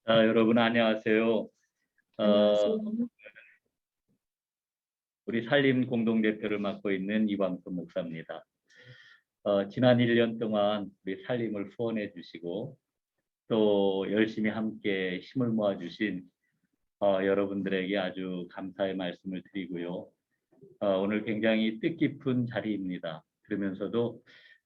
여러분 안녕하세요. 안녕하세요. 우리 살림 공동대표를 맡고 있는 이광수 목사입니다. 지난 1년 동안 우리 살림을 후원해 주시고 또 열심히 함께 힘을 모아 주신 여러분들에게 아주 감사의 말씀을 드리고요. 오늘 굉장히 뜻깊은 자리입니다. 그러면서도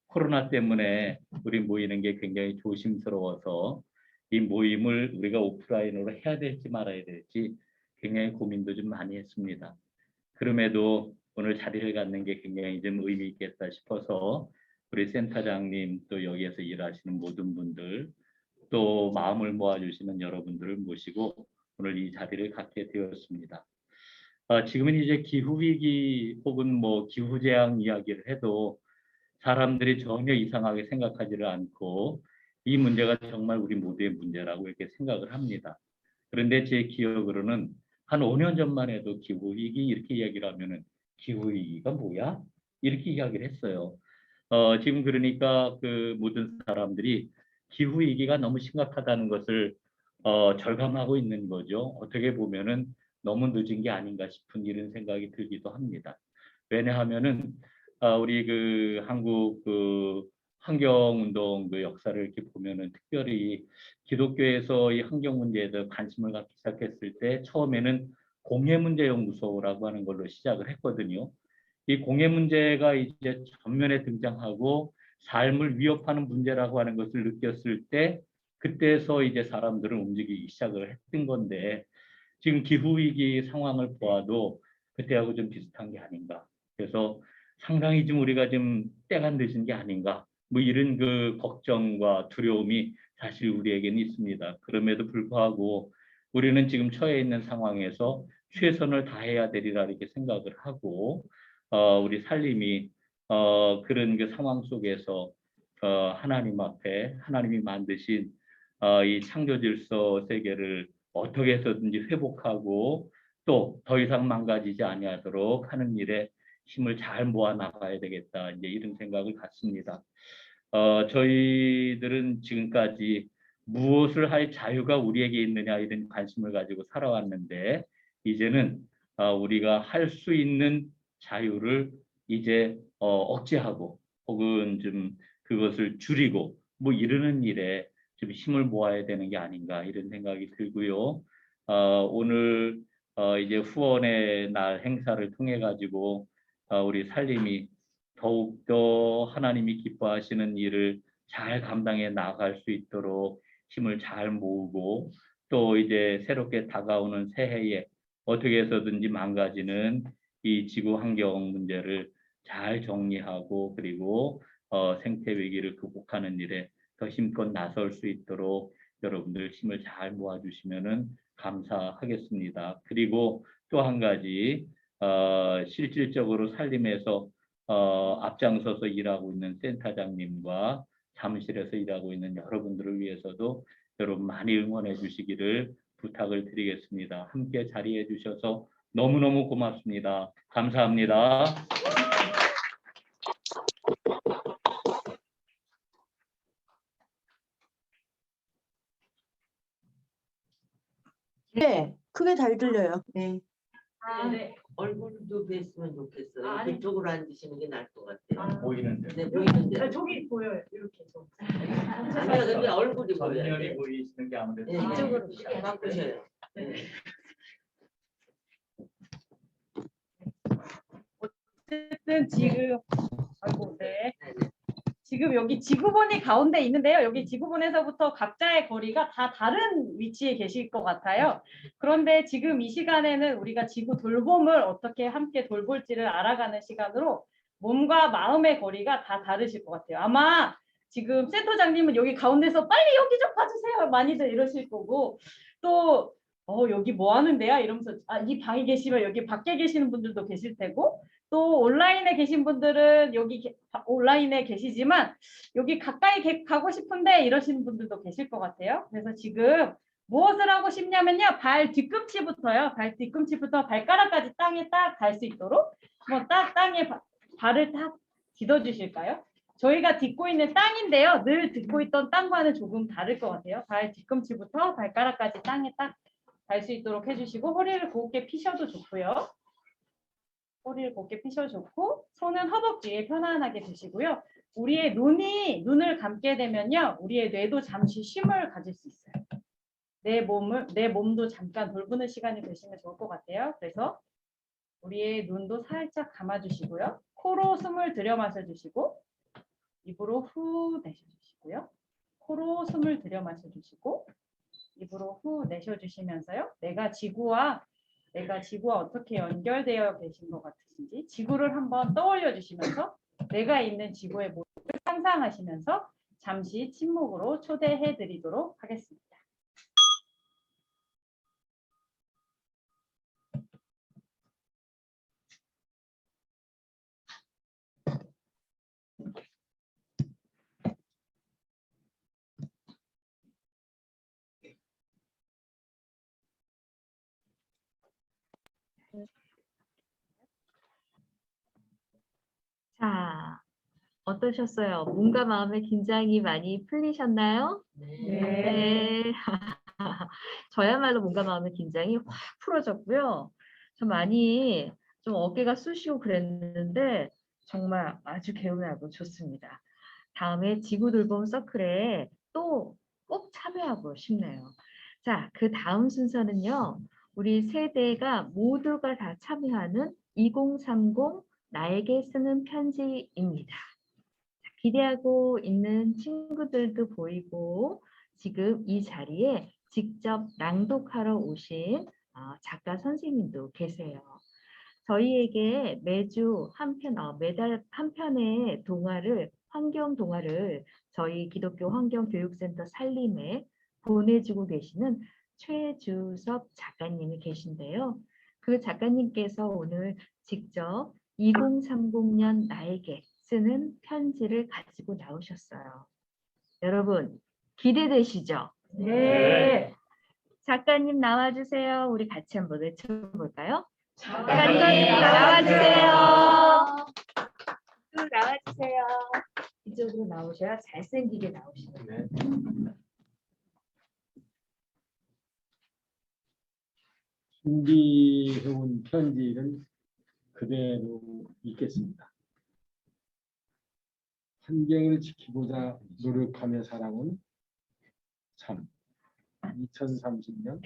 코로나 때문에 우리 모이는 게 굉장히 조심스러워서 이 모임을 우리가 오프라인으로 해야 될지 말아야 될지 굉장히 고민도 좀 많이 했습니다. 그럼에도 오늘 자리를 갖는 게 굉장히 좀 의미 있겠다 싶어서 우리 센터장님 또 여기에서 일하시는 모든 분들 또 마음을 모아주시는 여러분들을 모시고 오늘 이 자리를 갖게 되었습니다. 지금은 이제 기후위기 혹은 뭐 기후재앙 이야기를 해도 사람들이 전혀 이상하게 생각하지를 않고 이 문제가 정말 우리 모두의 문제라고 이렇게 생각을 합니다. 그런데 제 기억으로는 한 5년 전만 해도 기후위기 이렇게 이야기를 하면은 기후위기가 뭐야? 이렇게 이야기를 했어요. 지금 그러니까 그 모든 사람들이 기후위기가 너무 심각하다는 것을 절감하고 있는 거죠. 어떻게 보면은 너무 늦은 게 아닌가 싶은 이런 생각이 들기도 합니다. 왜냐하면은 우리 그 한국 그 환경운동 그 역사를 이렇게 보면은 특별히 기독교에서 이 환경 문제에 대해 관심을 갖기 시작했을 때 처음에는 공해문제연구소라고 하는 걸로 시작을 했거든요. 이 공해 문제가 이제 전면에 등장하고 삶을 위협하는 문제라고 하는 것을 느꼈을 때 그때서 이제 사람들은 움직이기 시작을 했던 건데 지금 기후위기 상황을 보아도 그때하고 좀 비슷한 게 아닌가. 그래서 상당히 좀 우리가 좀 때가 늦은 게 아닌가. 뭐 이런 그 걱정과 두려움이 사실 우리에게는 있습니다. 그럼에도 불구하고 우리는 지금 처해 있는 상황에서 최선을 다해야 되리라 이렇게 생각을 하고 우리 살림이 그런 그 상황 속에서 하나님 앞에 하나님이 만드신 이 창조 질서 세계를 어떻게 해서든지 회복하고 또 더 이상 망가지지 아니하도록 하는 일에 힘을 잘 모아 나가야 되겠다 이제 이런 생각을 갖습니다. 저희들은 지금까지 무엇을 할 자유가 우리에게 있느냐 이런 관심을 가지고 살아왔는데 이제는 우리가 할 수 있는 자유를 이제 억제하고 혹은 좀 그것을 줄이고 뭐 이러는 일에 좀 힘을 모아야 되는 게 아닌가 이런 생각이 들고요. 오늘 이제 후원의 날 행사를 통해 가지고 우리 살림이 더욱더 하나님이 기뻐하시는 일을 잘 감당해 나갈 수 있도록 힘을 잘 모으고 또 이제 새롭게 다가오는 새해에 어떻게 해서든지 망가지는 이 지구 환경 문제를 잘 정리하고 그리고 생태 위기를 극복하는 일에 더 힘껏 나설 수 있도록 여러분들 힘을 잘 모아주시면은 감사하겠습니다. 그리고 또 한 가지 실질적으로 살림에서 앞장서서 일하고 있는 센터장님과 사무실에서 일하고 있는 여러분들을 위해서도 여러분 많이 응원해 주시기를 부탁을 드리겠습니다. 함께 자리해 주셔서 너무너무 고맙습니다. 감사합니다. 네, 크게 잘 들려요. 네. 네. 얼굴도 뵀으면 좋겠어요. 그쪽으로 앉으시는 게 나을 것 같아요. 보이는데. 네, 보이는데. 저기 보여요. 이렇게 좀. 아니요, 근데 얼굴이 보여요. 전면이 보이시는 게 아무래도 네, 이쪽으로 바꾸셔요. 네. 어쨌든 지금 아이고 네. 지금 여기 지구본이 가운데 있는데요. 여기 지구본에서부터 각자의 거리가 다 다른 위치에 계실 것 같아요. 그런데 지금 이 시간에는 우리가 지구 돌봄을 어떻게 함께 돌볼지를 알아가는 시간으로 몸과 마음의 거리가 다 다르실 것 같아요. 아마 지금 센터장님은 여기 가운데서 빨리 여기 좀 봐주세요. 많이들 이러실 거고 또 여기 뭐 하는데요? 이러면서 이 방에 계시면 여기 밖에 계시는 분들도 계실 테고 또 온라인에 계신 분들은 여기 온라인에 계시지만 여기 가까이 가고 싶은데 이러시는 분들도 계실 것 같아요. 그래서 지금 무엇을 하고 싶냐면요. 발 뒤꿈치부터요. 발 뒤꿈치부터 발가락까지 땅에 딱 닿을 수 있도록 딱 땅에 발을 딱 디뎌 주실까요? 저희가 딛고 있는 땅인데요. 늘 딛고 있던 땅과는 조금 다를 것 같아요. 발 뒤꿈치부터 발가락까지 땅에 딱 닿을 수 있도록 해주시고 허리를 곱게 피셔도 좋고요. 허리를 곱게 피셔도 좋고 손은 허벅지에 편안하게 두시고요. 우리의 눈을 감게 되면요. 우리의 뇌도 잠시 쉼을 가질 수 있어요. 내 몸도 잠깐 돌보는 시간이 되시면 좋을 것 같아요. 그래서 우리의 눈도 살짝 감아주시고요. 코로 숨을 들여 마셔주시고 입으로 후 내쉬어주시고요. 코로 숨을 들여 마셔주시고 입으로 후 내쉬어주시면서요. 내가 지구와 어떻게 연결되어 계신 것 같으신지 지구를 한번 떠올려 주시면서 내가 있는 지구의 모습을 상상하시면서 잠시 침묵으로 초대해 드리도록 하겠습니다. 자, 어떠셨어요? 몸과 마음의 긴장이 많이 풀리셨나요? 네. 저야말로 몸과 마음의 긴장이 확 풀어졌고요. 좀 많이 좀 어깨가 쑤시고 그랬는데 정말 아주 개운하고 좋습니다. 다음에 지구 돌봄 서클에 또 꼭 참여하고 싶네요. 자, 그 다음 순서는요. 우리 세대가 모두가 다 참여하는 2030 나에게 쓰는 편지입니다. 기대하고 있는 친구들도 보이고 지금 이 자리에 직접 낭독하러 오신 작가 선생님도 계세요. 저희에게 매주 매달 한 편의 환경 동화를 저희 기독교 환경교육센터 살림에 보내주고 계시는 최주섭 작가님이 계신데요. 그 작가님께서 오늘 직접 2030년 나에게 쓰는 편지를 가지고 나오셨어요. 여러분 기대되시죠? 네. 작가님 나와주세요. 우리 같이 한번 외쳐볼까요? 작가님 나와주세요. 또 나와주세요. 이쪽으로 나오셔야 잘생기게 나오시네요. 준비해온 편지를 그대로 읽겠습니다. 환경을 지키고자 노력하며 살아온 참 2030년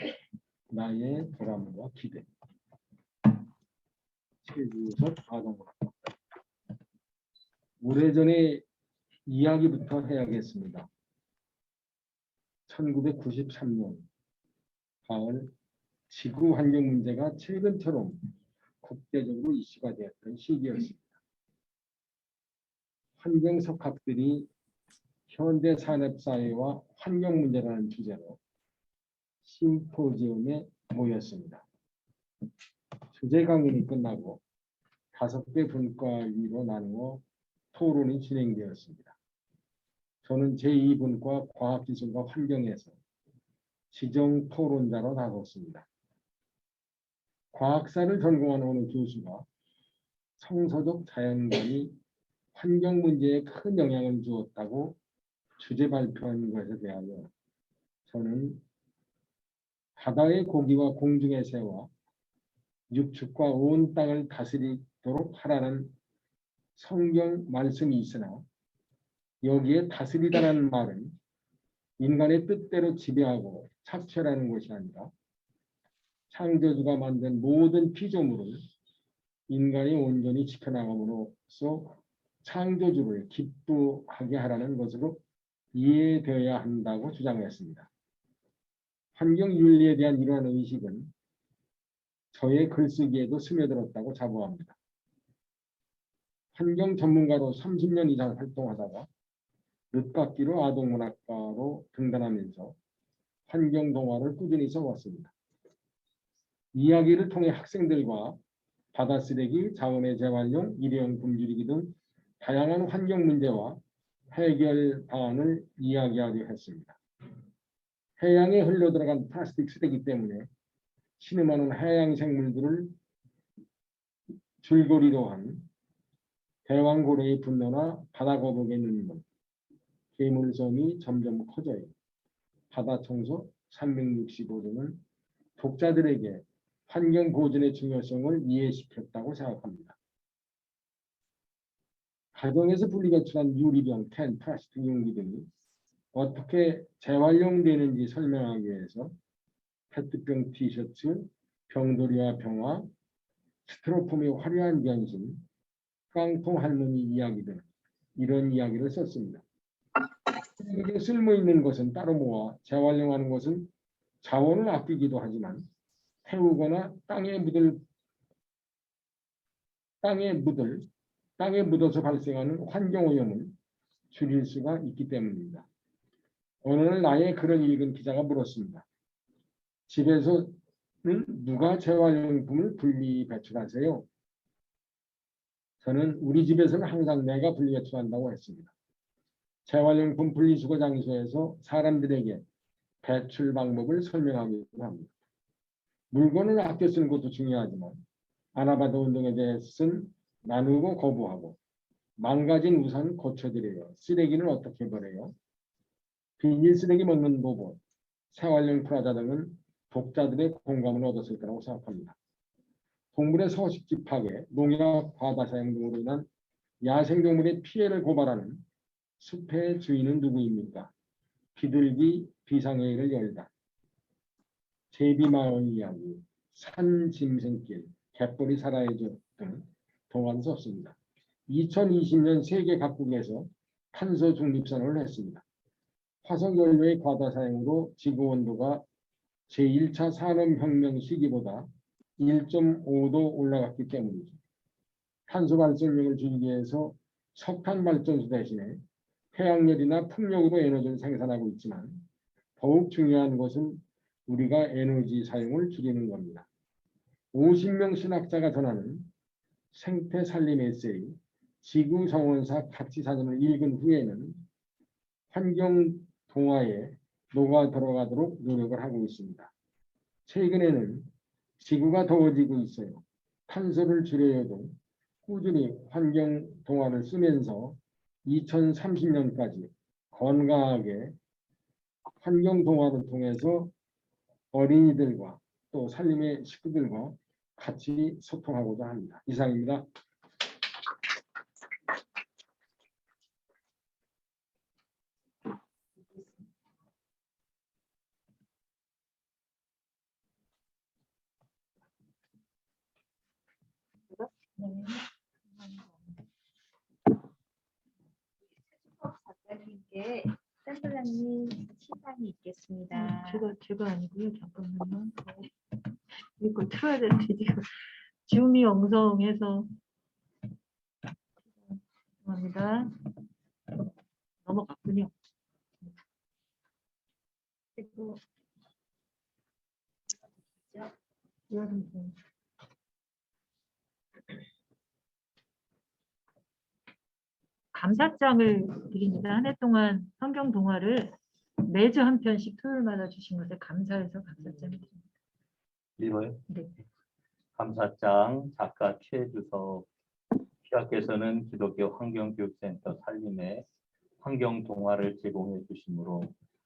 나의 보람과 기대. 최주섭 아동문학. 오래전의 이야기부터 해야겠습니다. 1993년 가을 지구 환경 문제가 최근처럼 국제적으로 이슈가 되었던 시기였습니다. 환경 석학들이 현대 산업사회와 환경 문제라는 주제로 심포지움에 모였습니다. 주제 강연이 끝나고 5개 분과위로 나누어 토론이 진행되었습니다. 저는 제2분과 과학기술과 환경에서 지정 토론자로 나섰습니다. 과학사를 전공한 어느 교수가 성서적 자연관이 환경 문제에 큰 영향을 주었다고 주제 발표한 것에 대하여 저는 바다의 고기와 공중의 새와 육축과 온 땅을 다스리도록 하라는 성경 말씀이 있으나 여기에 다스리다라는 말은 인간의 뜻대로 지배하고 착취하라는 것이 아니라 창조주가 만든 모든 피조물을 인간이 온전히 지켜나감으로써 창조주를 기쁘하게 하라는 것으로 이해되어야 한다고 주장했습니다. 환경윤리에 대한 이러한 의식은 저의 글쓰기에도 스며들었다고 자부합니다. 환경 전문가로 30년 이상 활동하다가 늦깎이로 아동문학가로 등단하면서 환경 동화를 꾸준히 써왔습니다. 이야기를 통해 학생들과 바다 쓰레기, 자원의 재활용, 일회용품 줄이기 등 다양한 환경 문제와 해결 방안을 이야기하려 했습니다. 해양에 흘러들어간 플라스틱 쓰레기 때문에 신음하는 해양 생물들을 줄거리로 한 대왕고래의 분노나 바다거북의 눈물, 괴물섬이 점점 커져요. 바다 청소 365도는 독자들에게 환경 보존의 중요성을 이해시켰다고 생각합니다. 가정에서 분리배출한 유리병, 캔, 플라스틱 용기 등이 어떻게 재활용되는지 설명하기 위해서 페트병 티셔츠, 병돌이와 병화, 스티로폼의 화려한 변신, 깡통 할머니 이야기 등 이런 이야기를 썼습니다. 이게 쓸모있는 것은 따로 모아 재활용하는 것은 자원을 아끼기도 하지만 태우거나 땅에 묻어서 발생하는 환경오염을 줄일 수가 있기 때문입니다. 어느 날 나의 글을 읽은 기자가 물었습니다. 집에서는 누가 재활용품을 분리 배출하세요? 저는 우리 집에서는 항상 내가 분리 배출한다고 했습니다. 재활용품 분리수거 장소에서 사람들에게 배출 방법을 설명하기도 합니다. 물건을 아껴 쓰는 것도 중요하지만 아나바다 운동에 대해서는 나누고 거부하고 망가진 우산 고쳐드려요. 쓰레기는 어떻게 버려요? 비닐 쓰레기 먹는 로봇, 생활용 프라자 등은 독자들의 공감을 얻었을 거라고 생각합니다. 동물의 서식지 파괴, 농약, 과다 사용 등으로 인한 야생동물의 피해를 고발하는 숲의 주인은 누구입니까? 비둘기 비상회의를 열다. 제비마을 이야기, 산짐승길, 갯벌이 살아야죠 등 동화를 썼습니다. 2020년 세계 각국에서 탄소 중립선언을 했습니다. 화석연료의 과다 사용으로 지구온도가 제1차 산업혁명 시기보다 1.5도 올라갔기 때문이죠. 탄소 발생량을 줄이기 위해서 석탄 발전소 대신에 태양열이나 풍력으로 에너지를 생산하고 있지만 더욱 중요한 것은 우리가 에너지 사용을 줄이는 겁니다. 50명 신학자가 전하는 생태 살림 에세이 지구정원사 가치사전을 읽은 후에는 환경 동화에 녹아 들어가도록 노력을 하고 있습니다. 최근에는 지구가 더워지고 있어요. 탄소를 줄여도 꾸준히 환경 동화를 쓰면서 2030년까지 건강하게 환경 동화를 통해서 어린이들과 또 살림의 식구들과 같이 소통하고자 합니다. 이상입니다. 작가님께 샌들라님 시상이 있겠습니다. 제가 아니고요. 잠깐만요. 이거 틀어야 되는데 지금 줌이 엉성해서 죄송합니다. 넘어갔군요. 그리고 감사장을 드립니다. 한 해 동안 환경 동화를 매주 한 편씩 토요일마다 주신 것에 감사해서 감사장을 드립니다. 읽어요? 네. 감사장 작가 최주석 피아께서는 기독교 환경교육센터 살림에 환경 동화를 제공해 주시므로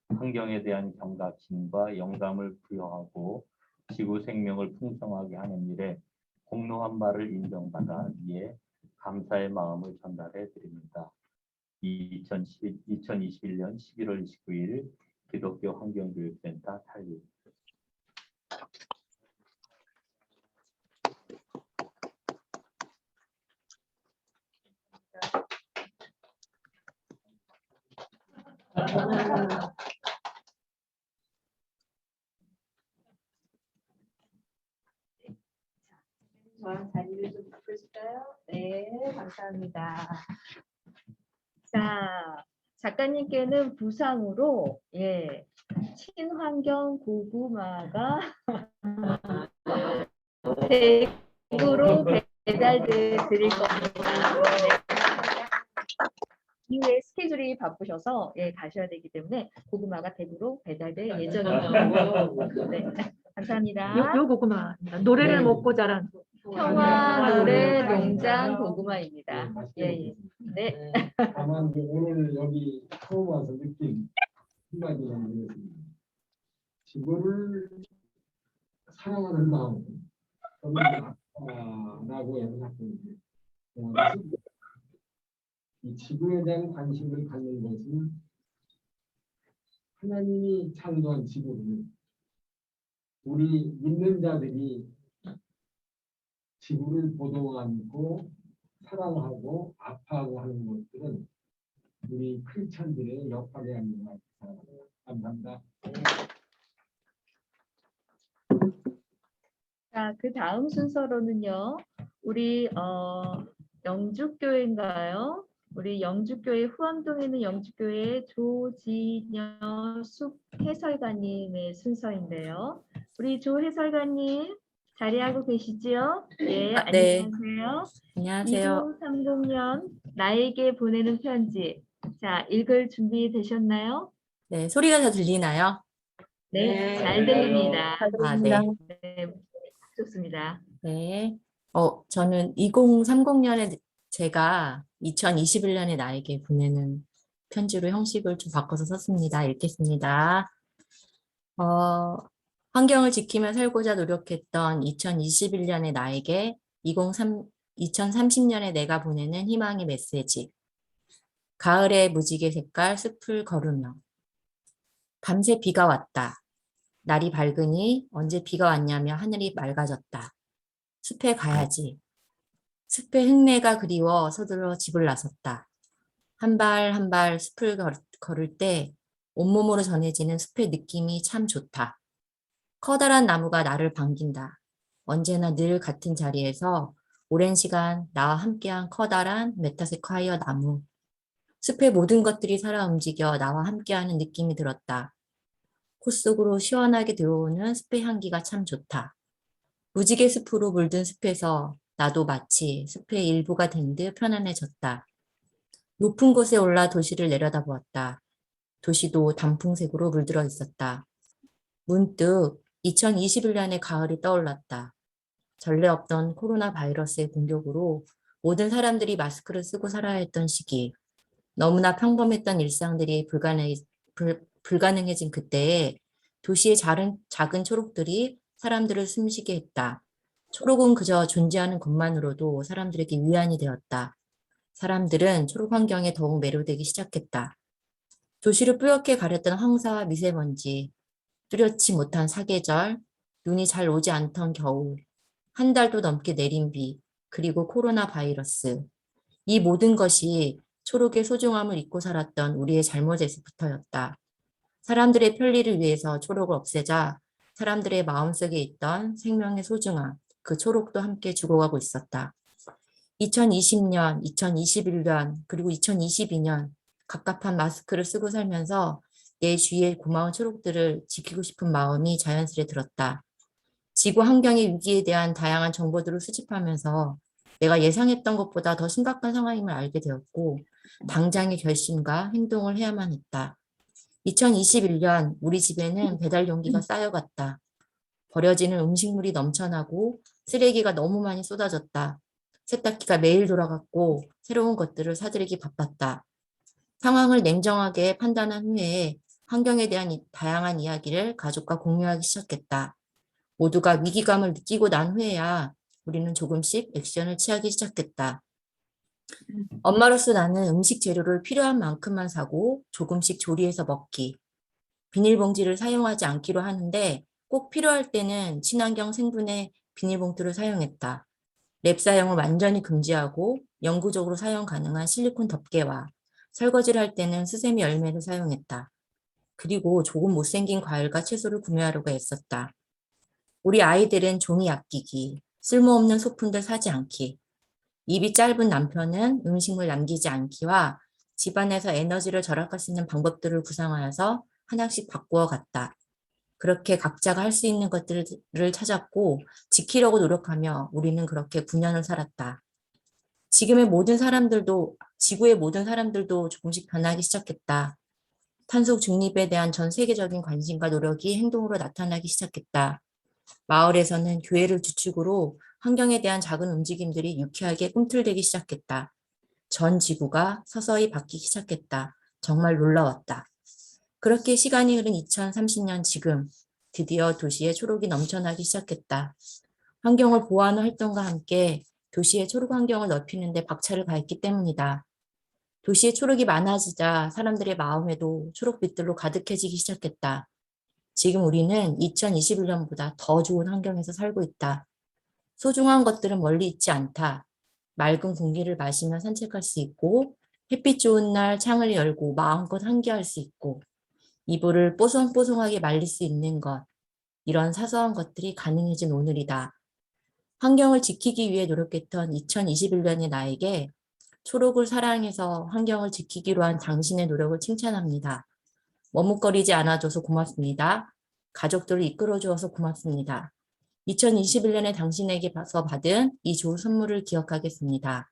환경에 대한 경각심과 영감을 부여하고 지구 생명을 풍성하게 하는 일에 공로한 바를 인정받아 이에 감사의 마음을 전달해 드립니다. 2021년 11월 29일 기독교 환경교육센터 살림. 저랑 자리를 좀 바꾸실까요? 네, 감사합니다. 자, 작가님께는 부상으로 친환경 고구마가 댁으로 배달돼 드릴 겁니다. 이후에 스케줄이 바쁘셔서 가셔야 되기 때문에 고구마가 댁으로 배달될 예정입니다. 네. 감사합니다. 요 고구마입니다. 노래를 네. 먹고 자란 평화 노래 네. 농장 고구마입니다. 맛있게 예, 예. 먹겠습니다. 네. 다만 오늘 여기 처음 와서 느낀 한마디만 드리겠습니다. 지구를 사랑하는 마음, 저는 아빠라고 해서 자꾸 이 지구에 대한 관심을 갖는 것은 하나님이 창조한 지구를 우리 믿는 자들이 지구를 보도하고 사랑하고 아파하고 하는 것들은 우리 크리스천들의 역할이 아닌가 생각합니다. 감사합니다. 자, 그 다음 순서로는요. 우리 영주교회인가요? 우리 영주교회 후암동에 있는 영주교회 조진여 숲 해설가님의 순서인데요. 우리 조 해설가님 자리하고 계시지요? 예, 네. 안녕하세요. 안녕하세요. 2030년 나에게 보내는 편지. 자, 읽을 준비 되셨나요? 네, 소리가 다 들리나요? 네, 네. 잘 들립니다. 아, 네. 네, 좋습니다. 네. 저는 2030년에 제가 2021년에 나에게 보내는 편지로 형식을 좀 바꿔서 썼습니다. 읽겠습니다. 환경을 지키며 살고자 노력했던 2021년의 나에게 2030년에 내가 보내는 희망의 메시지. 가을의 무지개 색깔 숲을 걸으며 밤새 비가 왔다. 날이 밝으니 언제 비가 왔냐며 하늘이 맑아졌다. 숲에 가야지. 숲의 흙내가 그리워 서둘러 집을 나섰다. 한 발 한 발 숲을 걸을 때 온몸으로 전해지는 숲의 느낌이 참 좋다. 커다란 나무가 나를 반긴다. 언제나 늘 같은 자리에서 오랜 시간 나와 함께한 커다란 메타세콰이어 나무. 숲의 모든 것들이 살아 움직여 나와 함께하는 느낌이 들었다. 코 속으로 시원하게 들어오는 숲의 향기가 참 좋다. 무지개 숲으로 물든 숲에서 나도 마치 숲의 일부가 된 듯 편안해졌다. 높은 곳에 올라 도시를 내려다보았다. 도시도 단풍색으로 물들어 있었다. 문득 2021년의 가을이 떠올랐다. 전례 없던 코로나 바이러스의 공격으로 모든 사람들이 마스크를 쓰고 살아야 했던 시기. 너무나 평범했던 일상들이 불가능해진 그때에 도시의 작은 초록들이 사람들을 숨쉬게 했다. 초록은 그저 존재하는 것만으로도 사람들에게 위안이 되었다. 사람들은 초록 환경에 더욱 매료되기 시작했다. 도시를 뿌옇게 가렸던 황사와 미세먼지, 뚜렷이 못한 사계절, 눈이 잘 오지 않던 겨울, 한 달도 넘게 내린 비, 그리고 코로나 바이러스. 이 모든 것이 초록의 소중함을 잊고 살았던 우리의 잘못에서부터였다. 사람들의 편리를 위해서 초록을 없애자 사람들의 마음속에 있던 생명의 소중함, 그 초록도 함께 죽어가고 있었다. 2020년, 2021년, 그리고 2022년 갑갑한 마스크를 쓰고 살면서 내 주위의 고마운 초록들을 지키고 싶은 마음이 자연스레 들었다. 지구 환경의 위기에 대한 다양한 정보들을 수집하면서 내가 예상했던 것보다 더 심각한 상황임을 알게 되었고 당장의 결심과 행동을 해야만 했다. 2021년 우리 집에는 배달 용기가 쌓여갔다. 버려지는 음식물이 넘쳐나고 쓰레기가 너무 많이 쏟아졌다. 세탁기가 매일 돌아갔고 새로운 것들을 사들이기 바빴다. 상황을 냉정하게 판단한 후에 환경에 대한 다양한 이야기를 가족과 공유하기 시작했다. 모두가 위기감을 느끼고 난 후에야 우리는 조금씩 액션을 취하기 시작했다. 엄마로서 나는 음식 재료를 필요한 만큼만 사고 조금씩 조리해서 먹기, 비닐봉지를 사용하지 않기로 하는데 꼭 필요할 때는 친환경 생분해 비닐봉투를 사용했다. 랩 사용을 완전히 금지하고 영구적으로 사용 가능한 실리콘 덮개와 설거지를 할 때는 수세미 열매를 사용했다. 그리고 조금 못생긴 과일과 채소를 구매하려고 애썼다. 우리 아이들은 종이 아끼기, 쓸모없는 소품들 사지 않기, 입이 짧은 남편은 음식물 남기지 않기와 집안에서 에너지를 절약할 수 있는 방법들을 구상하여서 하나씩 바꾸어 갔다. 그렇게 각자가 할 수 있는 것들을 찾았고 지키려고 노력하며 우리는 그렇게 9년을 살았다. 지구의 모든 사람들도 조금씩 변하기 시작했다. 탄소 중립에 대한 전 세계적인 관심과 노력이 행동으로 나타나기 시작했다. 마을에서는 교회를 주축으로 환경에 대한 작은 움직임들이 유쾌하게 꿈틀대기 시작했다. 전 지구가 서서히 바뀌기 시작했다. 정말 놀라웠다. 그렇게 시간이 흐른 2030년 지금 드디어 도시에 초록이 넘쳐나기 시작했다. 환경을 보호하는 활동과 함께 도시의 초록 환경을 넓히는 데 박차를 가했기 때문이다. 도시에 초록이 많아지자 사람들의 마음에도 초록빛들로 가득해지기 시작했다. 지금 우리는 2021년보다 더 좋은 환경에서 살고 있다. 소중한 것들은 멀리 있지 않다. 맑은 공기를 마시며 산책할 수 있고 햇빛 좋은 날 창을 열고 마음껏 환기할 수 있고 이불을 뽀송뽀송하게 말릴 수 있는 것. 이런 사소한 것들이 가능해진 오늘이다. 환경을 지키기 위해 노력했던 2021년의 나에게 초록을 사랑해서 환경을 지키기로 한 당신의 노력을 칭찬합니다. 머뭇거리지 않아줘서 고맙습니다. 가족들을 이끌어주어서 고맙습니다. 2021년에 당신에게서 받은 이 좋은 선물을 기억하겠습니다.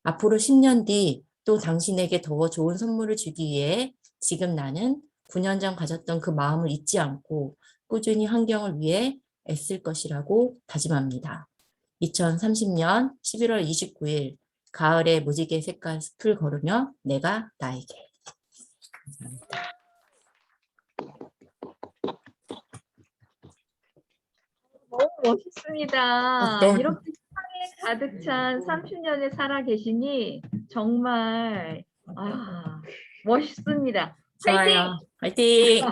앞으로 10년 뒤 또 당신에게 더 좋은 선물을 주기 위해 지금 나는 9년 전 가졌던 그 마음을 잊지 않고 꾸준히 환경을 위해 애쓸 것이라고 다짐합니다. 2030년 11월 29일 가을의 무지개 색깔 숲을 걸으며 내가 나에게. 너무 멋있습니다. 어때? 이렇게 사랑에 가득 찬 30년을 살아 계시니 정말 멋있습니다. 좋아요. 화이팅!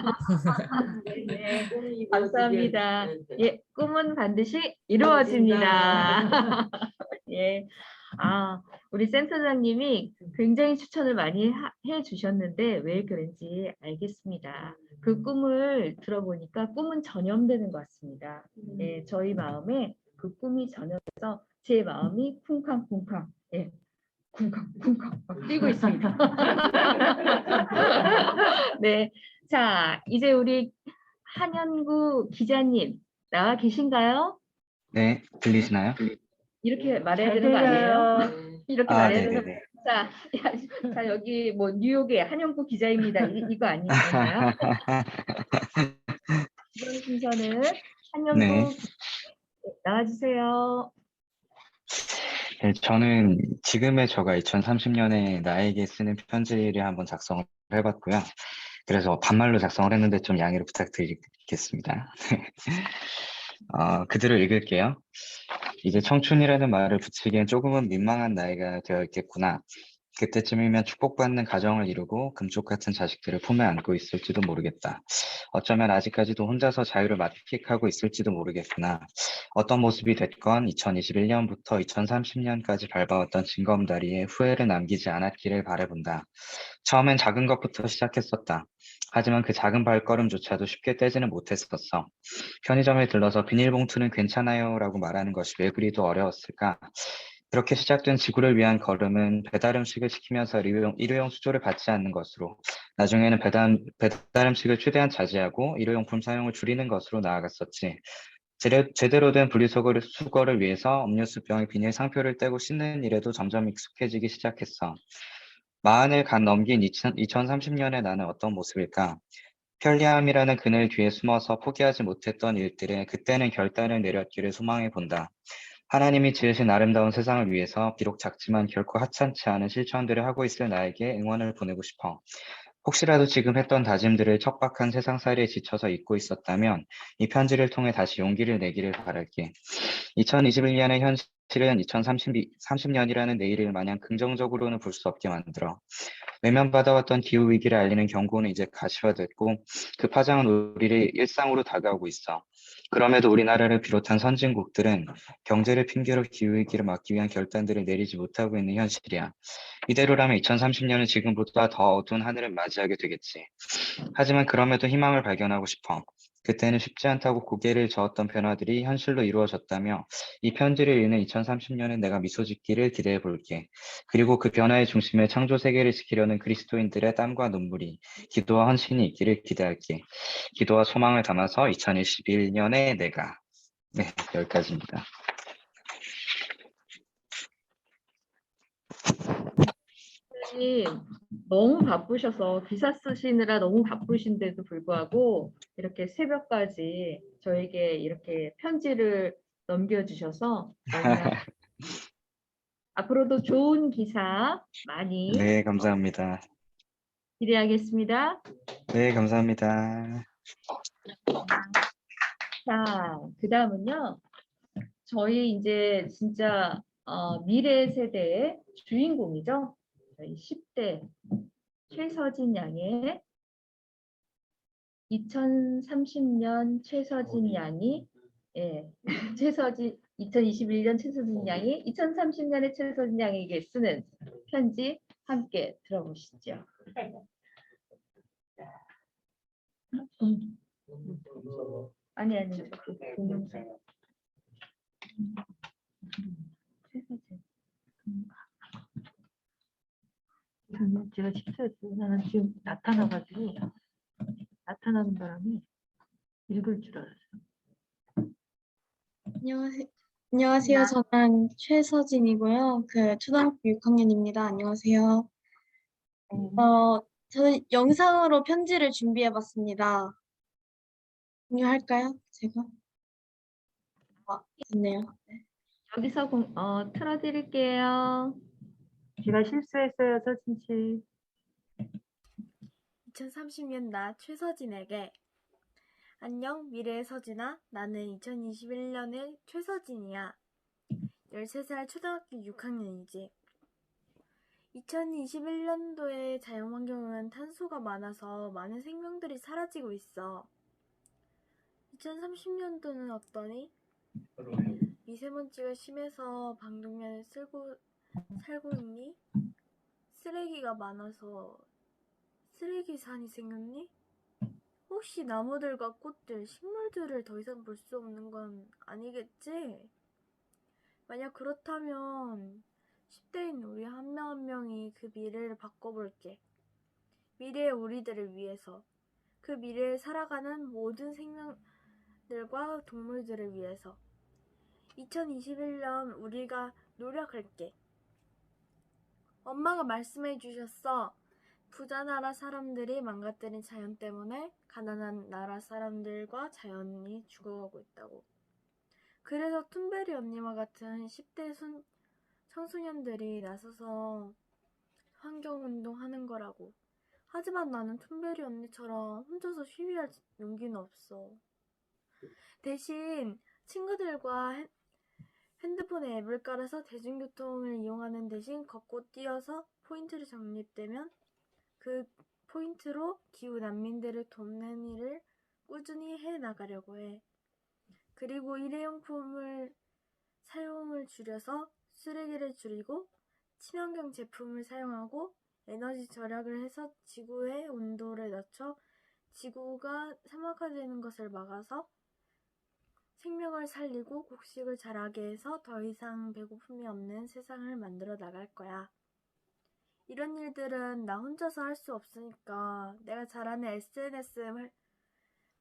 네, 꿈이 이루어지길. 감사합니다. 네, 네. 예, 꿈은 반드시 이루어집니다. 예. 우리 센터장님이 굉장히 추천을 많이 해주셨는데 왜 그런지 알겠습니다. 그 꿈을 들어보니까 꿈은 전염되는 것 같습니다. 예, 저희 마음에 그 꿈이 전염돼서 제 마음이 쿵쾅쿵쾅, 예, 쿵쾅쿵쾅 막 뛰고 있습니다. 네, 자 이제 우리 한현구 기자님 나와 계신가요? 네, 들리시나요? 이렇게 말해야 잘 되는 거 아니에요? 네. 이렇게 말해야 되는 네네네. 자, 자 여기 뭐 뉴욕의 한영구 기자입니다. 이거 아니었나요? 이번 순서는 한영구 네. 나와주세요. 네, 저는 지금의 저가 2030년에 나에게 쓰는 편지를 한번 작성을 해봤고요. 그래서 반말로 작성을 했는데 좀 양해를 부탁드리겠습니다. 그대로 읽을게요. 이제 청춘이라는 말을 붙이기엔 조금은 민망한 나이가 되어 있겠구나. 그때쯤이면 축복받는 가정을 이루고 금쪽 같은 자식들을 품에 안고 있을지도 모르겠다. 어쩌면 아직까지도 혼자서 자유를 만끽하고 있을지도 모르겠구나. 어떤 모습이 됐건 2021년부터 2030년까지 밟아왔던 징검다리에 후회를 남기지 않았기를 바라본다. 처음엔 작은 것부터 시작했었다. 하지만 그 작은 발걸음조차도 쉽게 떼지는 못했었어. 편의점에 들러서 비닐봉투는 괜찮아요 라고 말하는 것이 왜 그리도 어려웠을까? 그렇게 시작된 지구를 위한 걸음은 배달 음식을 시키면서 일회용 수조를 받지 않는 것으로, 나중에는 배달 음식을 최대한 자제하고 일회용품 사용을 줄이는 것으로 나아갔었지. 제대로 된 분리수거를 위해서 음료수병에 비닐 상표를 떼고 씻는 일에도 점점 익숙해지기 시작했어. 40을 간 넘긴 2030년에 나는 어떤 모습일까? 편리함이라는 그늘 뒤에 숨어서 포기하지 못했던 일들에 그때는 결단을 내렸기를 소망해 본다. 하나님이 지으신 아름다운 세상을 위해서 비록 작지만 결코 하찮지 않은 실천들을 하고 있을 나에게 응원을 보내고 싶어. 혹시라도 지금 했던 다짐들을 척박한 세상살이에 지쳐서 잊고 있었다면 이 편지를 통해 다시 용기를 내기를 바랄게. 2021년의 현실은 2030년이라는 내일을 마냥 긍정적으로는 볼 수 없게 만들어. 외면받아왔던 기후위기를 알리는 경고는 이제 가시화됐고 그 파장은 우리를 일상으로 다가오고 있어. 그럼에도 우리나라를 비롯한 선진국들은 경제를 핑계로 기후위기를 막기 위한 결단들을 내리지 못하고 있는 현실이야. 이대로라면 2030년은 지금보다 더 어두운 하늘을 맞이하게 되겠지. 하지만 그럼에도 희망을 발견하고 싶어. 그때는 쉽지 않다고 고개를 저었던 변화들이 현실로 이루어졌다며 이 편지를 읽는 2030년은 내가 미소 짓기를 기대해 볼게. 그리고 그 변화의 중심에 창조 세계를 지키려는 그리스도인들의 땀과 눈물이, 기도와 헌신이 있기를 기대할게. 기도와 소망을 담아서 2021년에 내가. 네, 여기까지입니다. 선생님 너무 바쁘셔서 기사 쓰시느라 너무 바쁘신데도 불구하고 이렇게 새벽까지 저에게 이렇게 편지를 넘겨주셔서 너무나 앞으로도 좋은 기사 많이 네, 감사합니다. 기대하겠습니다. 네, 감사합니다. 자, 그 다음은요. 저희 이제 진짜 미래 세대의 주인공이죠. 저희 10대 최서진 양의 2030년 최서진 양이 최서진 2021년 최서진 양이 2030년의 최서진 양에게 쓰는 편지 함께 들어보시죠. 아니 동영상. 최서진. 제가 식사했어요. 나는 지금 나타나가지고 나타나는 바람에 읽을 줄 알았어. 안녕하세요. 저는 최서진이고요. 초등학교 6학년입니다. 안녕하세요. 저는 영상으로 편지를 준비해봤습니다. 공유할까요? 제가? 됐네요. 여기서 틀어드릴게요. 제가 실수했어요, 서진 씨. 2030년 나 최서진에게 안녕 미래의 서진아. 나는 2021년의 최서진이야. 13살 초등학교 6학년이지. 2021년도의 자연환경은 탄소가 많아서 많은 생명들이 사라지고 있어. 2030년도는 어떠니? 미세먼지가 심해서 방독면을 살고 있니? 쓰레기가 많아서 쓰레기산이 생겼니? 혹시 나무들과 꽃들, 식물들을 더 이상 볼 수 없는 건 아니겠지? 만약 그렇다면 10대인 우리 한 명 한 명이 그 미래를 바꿔볼게. 미래의 우리들을 위해서. 그 미래에 살아가는 모든 생명들과 동물들을 위해서. 2021년 우리가 노력할게. 엄마가 말씀해 주셨어. 부자 나라 사람들이 망가뜨린 자연 때문에 가난한 나라 사람들과 자연이 죽어가고 있다고. 그래서 툰베리 언니와 같은 10대 청소년들이 나서서 환경운동 하는 거라고. 하지만 나는 툰베리 언니처럼 혼자서 시위할 용기는 없어. 대신 친구들과 핸드폰에 앱을 깔아서 대중교통을 이용하는 대신 걷고 뛰어서 포인트를 적립되면 그 포인트로 기후 난민들을 돕는 일을 꾸준히 해 나가려고 해. 그리고 일회용품을 사용을 줄여서 쓰레기를 줄이고 친환경 제품을 사용하고 에너지 절약을 해서 지구의 온도를 낮춰 지구가 사막화되는 것을 막아서 생명을 살리고 곡식을 자라게 해서 더 이상 배고픔이 없는 세상을 만들어 나갈 거야. 이런 일들은 나 혼자서 할 수 없으니까 내가 잘하는 SNS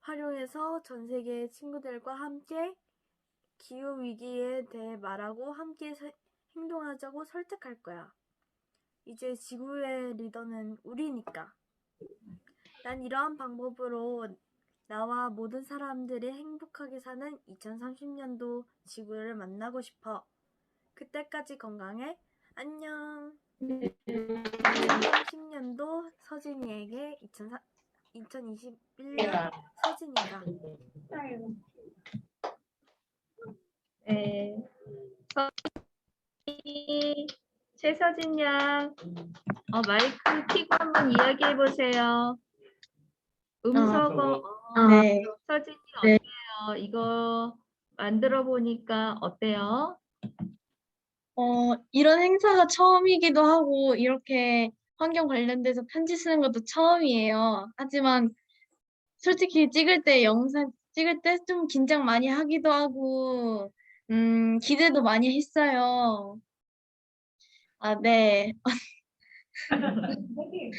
활용해서 전 세계의 친구들과 함께 기후위기에 대해 말하고 함께 행동하자고 설득할 거야. 이제 지구의 리더는 우리니까. 난 이러한 방법으로 나와 모든 사람들이 행복하게 사는 2030년도 지구를 만나고 싶어. 그때까지 건강해. 안녕. 2030년도 서진이에게 2021년 서진이가. 네. 최서진 양, 마이크 켜고 한번 이야기해 보세요. 음소거 네. 서진이 네. 어때요? 이거 만들어 보니까 어때요? 이런 행사가 처음이기도 하고 이렇게 환경 관련돼서 편지 쓰는 것도 처음이에요. 하지만 솔직히 영상 찍을 때 좀 긴장 많이 하기도 하고 기대도 많이 했어요. 네. 네,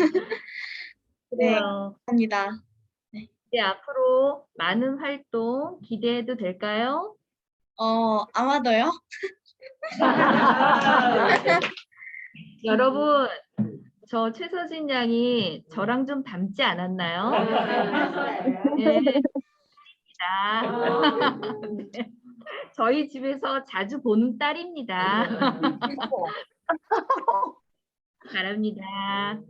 그래요. 감사합니다. 이제 앞으로 많은 활동 기대해도 될까요? 아마도요. 여러분, 저 최서진 양이 저랑 좀 닮지 않았나요? 네. 네. 저희 집에서 자주 보는 딸입니다. 바랍니다.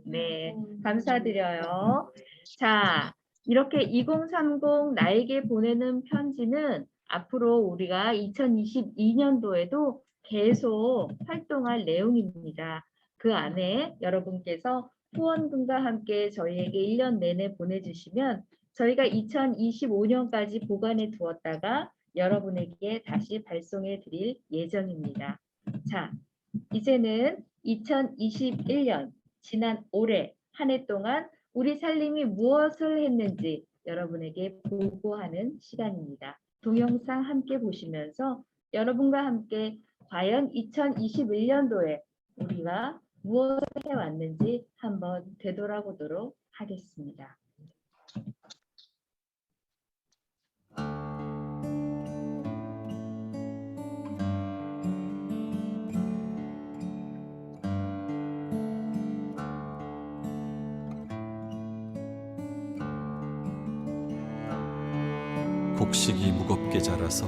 네, 감사드려요. 자, 이렇게 2030 나에게 보내는 편지는 앞으로 우리가 2022년도에도 계속 활동할 내용입니다. 그 안에 여러분께서 후원금과 함께 저희에게 1년 내내 보내주시면 저희가 2025년까지 보관해 두었다가 여러분에게 다시 발송해 드릴 예정입니다. 자, 이제는 2021년 지난 올해 한 해 동안 우리 살림이 무엇을 했는지 여러분에게 보고하는 시간입니다. 동영상 함께 보시면서 여러분과 함께 과연 2021년도에 우리가 무엇을 해왔는지 한번 되돌아보도록 하겠습니다. 곡식이 무겁게 자라서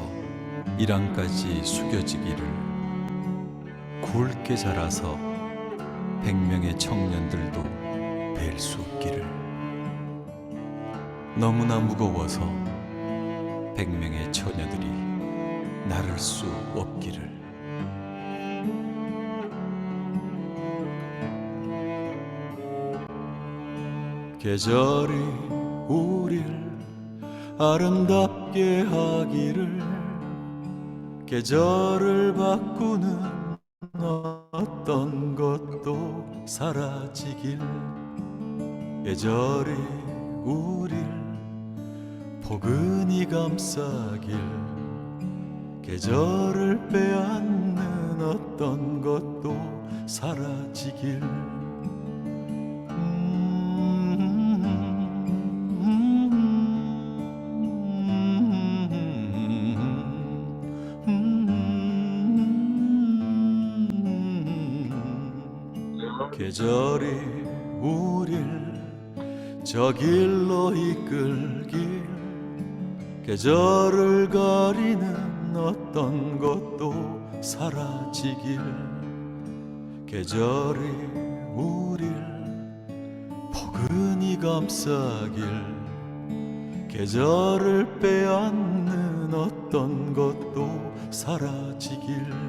이랑까지 숙여지기를, 굵게 자라서 100명의 청년들도 뵐 수 없기를, 너무나 무거워서 100명의 처녀들이 나를 수 없기를. 계절이 우릴 아름답게 하기를, 계절을 바꾸는 어떤 것도 사라지길, 계절이 우릴 포근히 감싸길, 계절을 빼앗는 어떤 것도 사라지길. 계절이 우릴 저 길로 이끌길, 계절을 가리는 어떤 것도 사라지길, 계절이 우릴 포근히 감싸길, 계절을 빼앗는 어떤 것도 사라지길.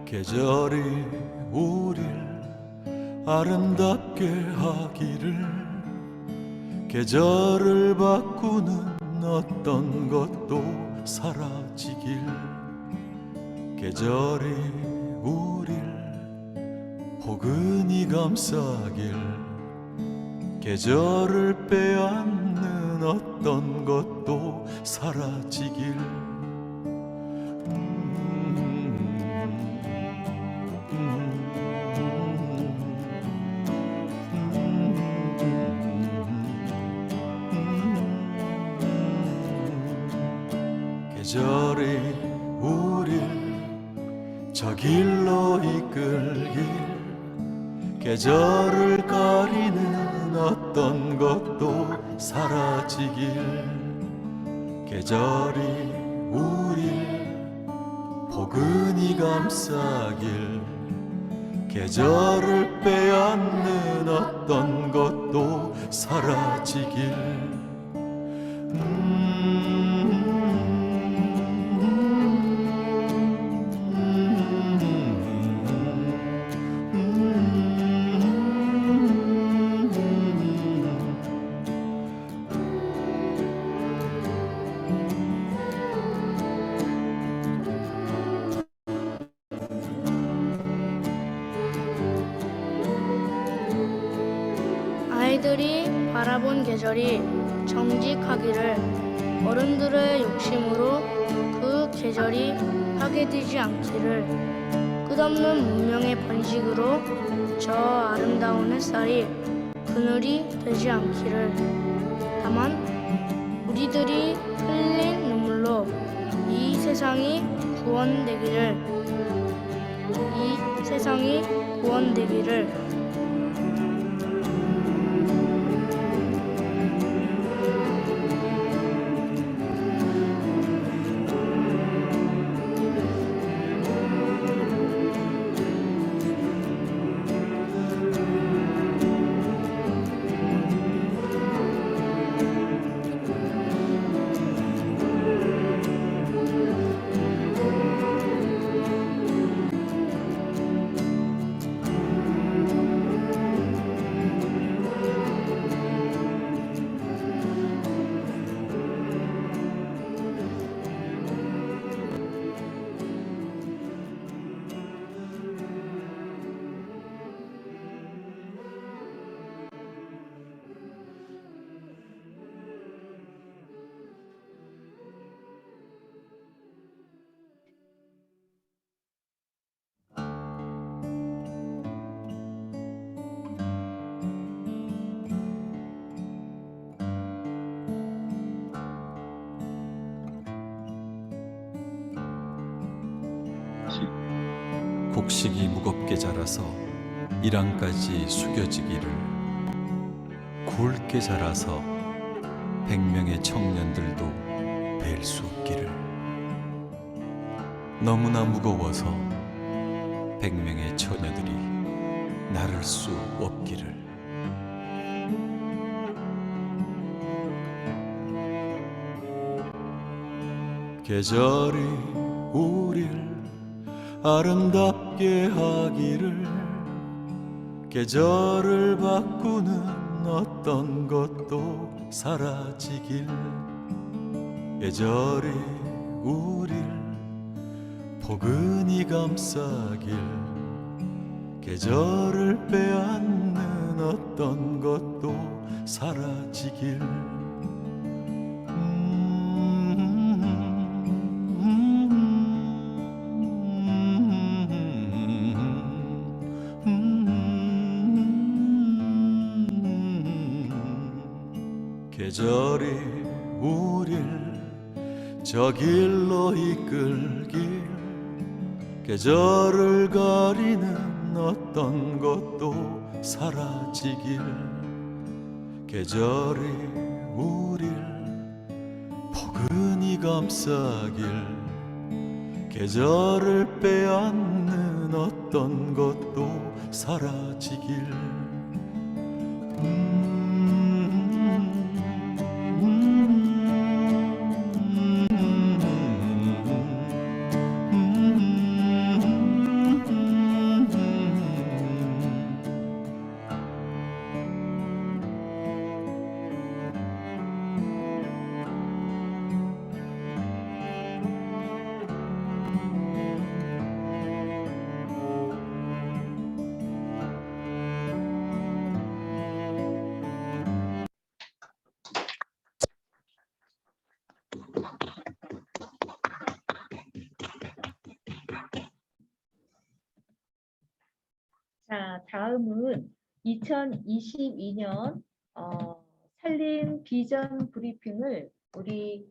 계절이 우릴 아름답게 하기를, 계절을 바꾸는 어떤 것도 사라지길, 계절이 우릴 포근히 감싸길, 계절을 빼앗는 어떤 것도 사라지길. 계절이 우릴 저 길로 이끌길, 계절을 가리는 어떤 것도 사라지길, 계절이 우릴 포근히 감싸길, 계절을 빼앗는 어떤 것도 사라지길. 우리들이 바라본 계절이 정직하기를 어른들의 욕심으로 그 계절이 파괴되지 않기를 끝없는 문명의 번식으로 저 아름다운 햇살이 그늘이 되지 않기를 다만 우리들이 흘린 눈물로 이 세상이 구원되기를 이 세상이 구원되기를 곡식이 무겁게 자라서 일항까지 숙여지기를 굵게 자라서 100명의 청년들도 뵐 수 없기를 너무나 무거워서 100명의 처녀들이 나를 수 없기를 계절이 우릴 아름답게 하기를 계절을 바꾸는 어떤 것도 사라지길 계절이 우릴 포근히 감싸길 계절을 빼앗는 어떤 것도 사라지길 계절이 우릴 저 길로 이끌길 계절을 가리는 어떤 것도 사라지길 계절이 우릴 포근히 감싸길 계절을 빼앗는 어떤 것도 사라지길 자, 다음은 2022년 살림 비전 브리핑을 우리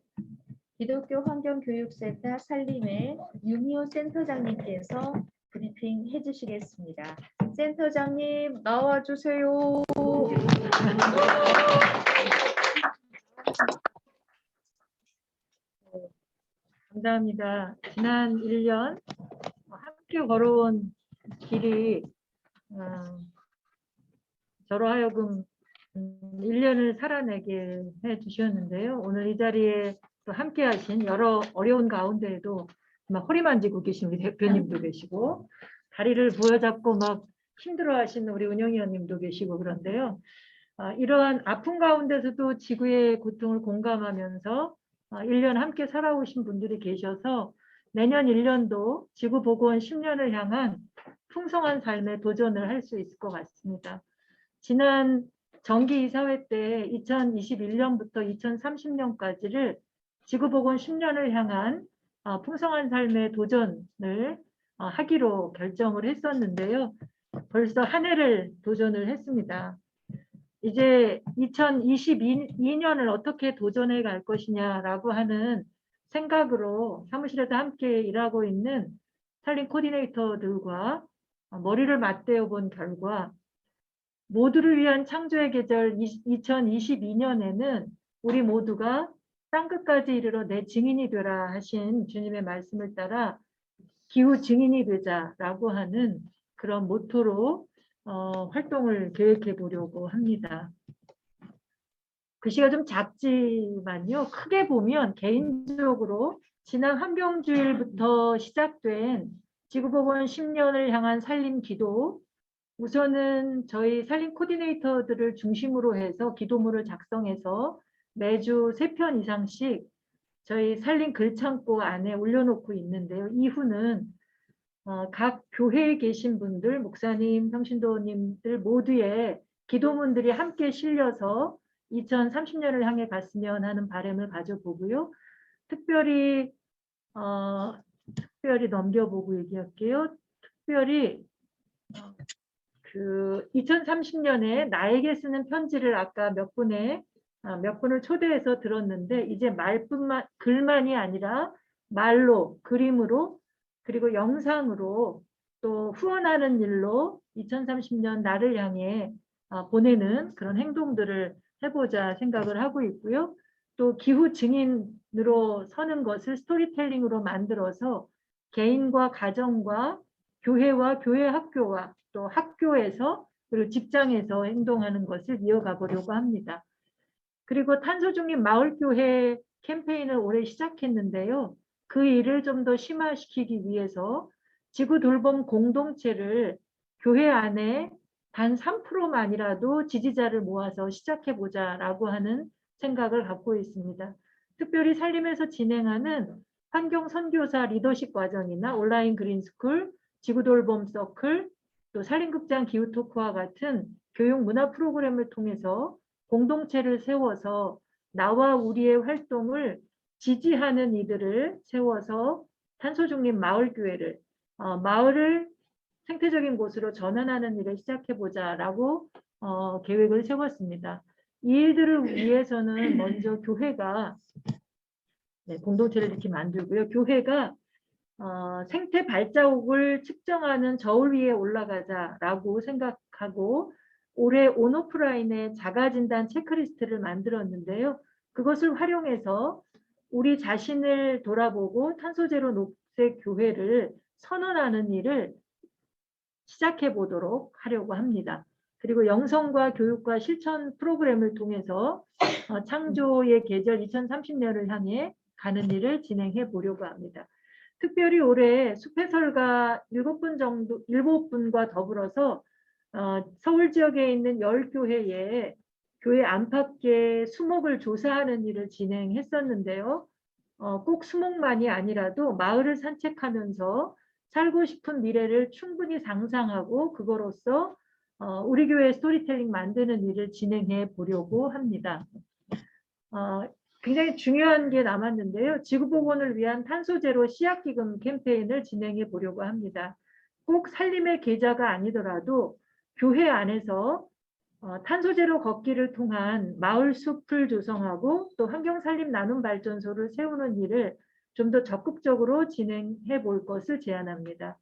기독교 환경교육센터 살림의 윤희호 센터장님께서 브리핑 해주시겠습니다. 센터장님 나와주세요. 감사합니다. 지난 1년 함께 걸어온 길이 저로 하여금 1년을 살아내게 해주셨는데요. 오늘 이 자리에 또 함께 하신 여러 어려운 가운데에도 막 허리 만지고 계신 우리 대표님도 계시고 다리를 부여잡고 막 힘들어 하시는 우리 은영이 원님도 계시고 그런데요. 이러한 아픔 가운데서도 지구의 고통을 공감하면서 1년 함께 살아오신 분들이 계셔서 내년 1년도 지구보건 10년을 향한 풍성한 삶에 도전을 할 수 있을 것 같습니다. 지난 정기 이사회 때 2021년부터 2030년까지를 지구복원 10년을 향한 풍성한 삶의 도전을 하기로 결정을 했었는데요. 벌써 한 해를 도전을 했습니다. 이제 2022년을 어떻게 도전해 갈 것이냐라고 하는 생각으로 사무실에서 함께 일하고 있는 살림 코디네이터들과 머리를 맞대어 본 결과 모두를 위한 창조의 계절 2022년에는 우리 모두가 땅끝까지 이르러 내 증인이 되라 하신 주님의 말씀을 따라 기후 증인이 되자라고 하는 그런 모토로 활동을 계획해 보려고 합니다. 글씨가 좀 작지만요. 크게 보면 개인적으로 지난 환경주일부터 시작된 지구복원 10년을 향한 살림 기도, 우선은 저희 살림 코디네이터들을 중심으로 해서 기도문을 작성해서 매주 3편 이상씩 저희 살림 글창고 안에 올려놓고 있는데요. 이후는 각 교회에 계신 분들, 목사님, 평신도님들 모두의 기도문들이 함께 실려서 2030년을 향해 갔으면 하는 바람을 가져보고요. 특별히 넘겨보고 얘기할게요. 특별히 그 2030년에 나에게 쓰는 편지를 아까 몇 분을 초대해서 들었는데 이제 글만이 아니라 말로, 그림으로, 그리고 영상으로 또 후원하는 일로 2030년 나를 향해 보내는 그런 행동들을 해보자 생각을 하고 있고요. 또 기후 증인으로 서는 것을 스토리텔링으로 만들어서 개인과 가정과 교회와 교회 학교와 또 학교에서 그리고 직장에서 행동하는 것을 이어가 보려고 합니다. 그리고 탄소 중립 마을교회 캠페인을 올해 시작했는데요. 그 일을 좀 더 심화시키기 위해서 지구 돌봄 공동체를 교회 안에 단 3%만이라도 지지자를 모아서 시작해보자라고 하는 생각을 갖고 있습니다. 특별히 살림에서 진행하는 환경 선교사 리더십 과정이나 온라인 그린스쿨, 지구돌봄 서클, 또 살림극장 기후토크와 같은 교육 문화 프로그램을 통해서 공동체를 세워서 나와 우리의 활동을 지지하는 이들을 세워서 탄소중립 마을교회를 마을을 생태적인 곳으로 전환하는 일을 시작해보자라고 계획을 세웠습니다. 이 일들을 위해서는 먼저 교회가 공동체를 이렇게 만들고요. 교회가 생태 발자국을 측정하는 저울 위에 올라가자라고 생각하고 올해 온오프라인의 자가진단 체크리스트를 만들었는데요. 그것을 활용해서 우리 자신을 돌아보고 탄소제로 녹색 교회를 선언하는 일을 시작해 보도록 하려고 합니다. 그리고 영성과 교육과 실천 프로그램을 통해서 창조의 계절 2030년을 향해 가는 일을 진행해 보려고 합니다. 특별히 올해 숲해설가 7분과 더불어서 서울 지역에 있는 10교회에 교회 안팎의 수목을 조사하는 일을 진행했었는데요. 꼭 수목만이 아니라도 마을을 산책하면서 살고 싶은 미래를 충분히 상상하고 그거로서 우리 교회 스토리텔링 만드는 일을 진행해 보려고 합니다. 굉장히 중요한 게 남았는데요. 지구복원을 위한 탄소제로 씨앗기금 캠페인을 진행해 보려고 합니다. 꼭 살림의 계좌가 아니더라도 교회 안에서 탄소제로 걷기를 통한 마을 숲을 조성하고 또 환경살림 나눔발전소를 세우는 일을 좀 더 적극적으로 진행해 볼 것을 제안합니다.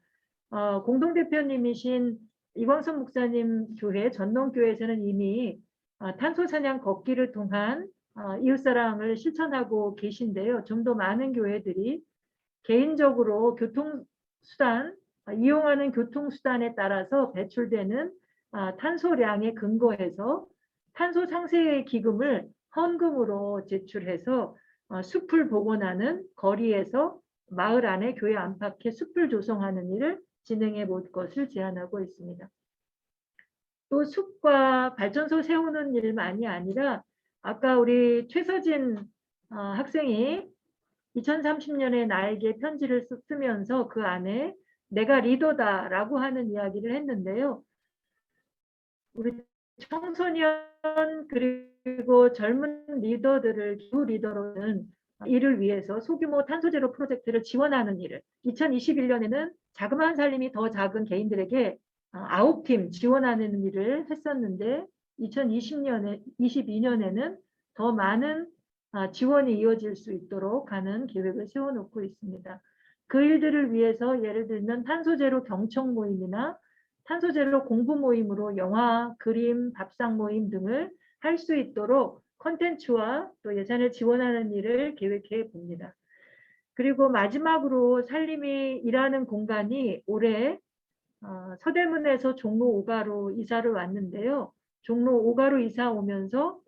공동대표님이신 이광선 목사님 교회 전농교회에서는 이미 탄소 사냥 걷기를 통한 이웃사랑을 실천하고 계신데요. 좀 더 많은 교회들이 개인적으로 이용하는 교통수단에 따라서 배출되는 탄소량에 근거해서 탄소 상쇄 기금을 헌금으로 제출해서 숲을 복원하는 거리에서 마을 안에 교회 안팎에 숲을 조성하는 일을 진행해 볼 것을 제안하고 있습니다. 또 숲과 발전소 세우는 일만이 아니라 아까 우리 최서진 학생이 2030년에 나에게 편지를 쓰면서 그 안에 내가 리더다라고 하는 이야기를 했는데요. 우리 청소년 그리고 젊은 리더들을 기후 리더로는 이를 위해서 소규모 탄소 제로 프로젝트를 지원하는 일을 2021년에는 자그마한 살림이 더 작은 개인들에게 9팀 지원하는 일을 했었는데 2022년에는 더 많은 지원이 이어질 수 있도록 하는 계획을 세워놓고 있습니다. 그 일들을 위해서 예를 들면 탄소 제로 경청 모임이나 탄소 제로 공부 모임으로 영화, 그림, 밥상 모임 등을 할 수 있도록 콘텐츠와 또 예산을 지원하는 일을 계획해 봅니다. 그리고 마지막으로 살림이 일하는 공간이 올해 서대문에서 종로 5가로 이사를 왔는데요. 종로 5가로 이사 오면서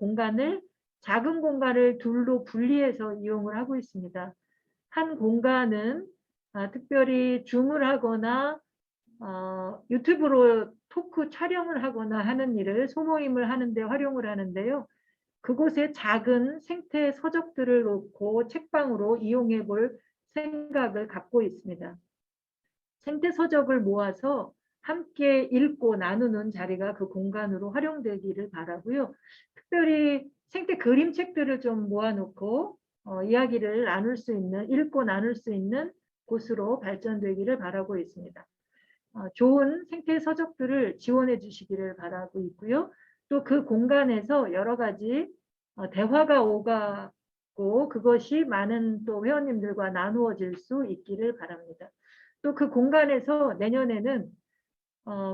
작은 공간을 둘로 분리해서 이용을 하고 있습니다. 한 공간은 특별히 줌을 하거나 유튜브로 토크 촬영을 하거나 하는 일을 소모임을 하는데 활용을 하는데요. 그곳에 작은 생태 서적들을 놓고 책방으로 이용해 볼 생각을 갖고 있습니다. 생태 서적을 모아서 함께 읽고 나누는 자리가 그 공간으로 활용되기를 바라고요. 특별히 생태 그림책들을 좀 모아놓고 이야기를 나눌 수 있는, 읽고 나눌 수 있는 곳으로 발전되기를 바라고 있습니다. 좋은 생태 서적들을 지원해 주시기를 바라고 있고요. 또 그 공간에서 여러 가지 대화가 오가고 그것이 많은 또 회원님들과 나누어질 수 있기를 바랍니다. 또 그 공간에서 내년에는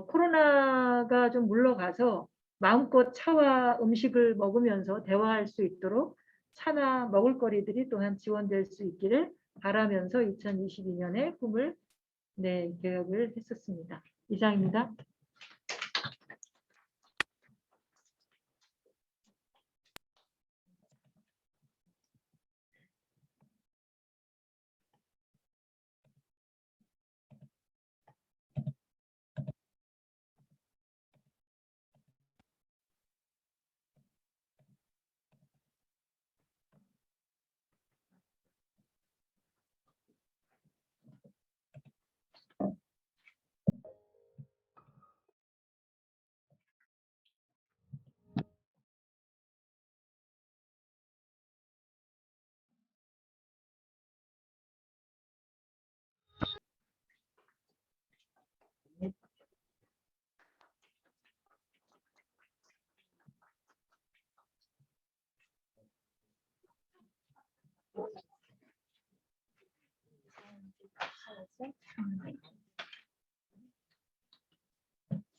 코로나가 좀 물러가서 마음껏 차와 음식을 먹으면서 대화할 수 있도록 차나 먹을거리들이 또한 지원될 수 있기를 바라면서 2022년에 꿈을 계획을 했었습니다. 이상입니다.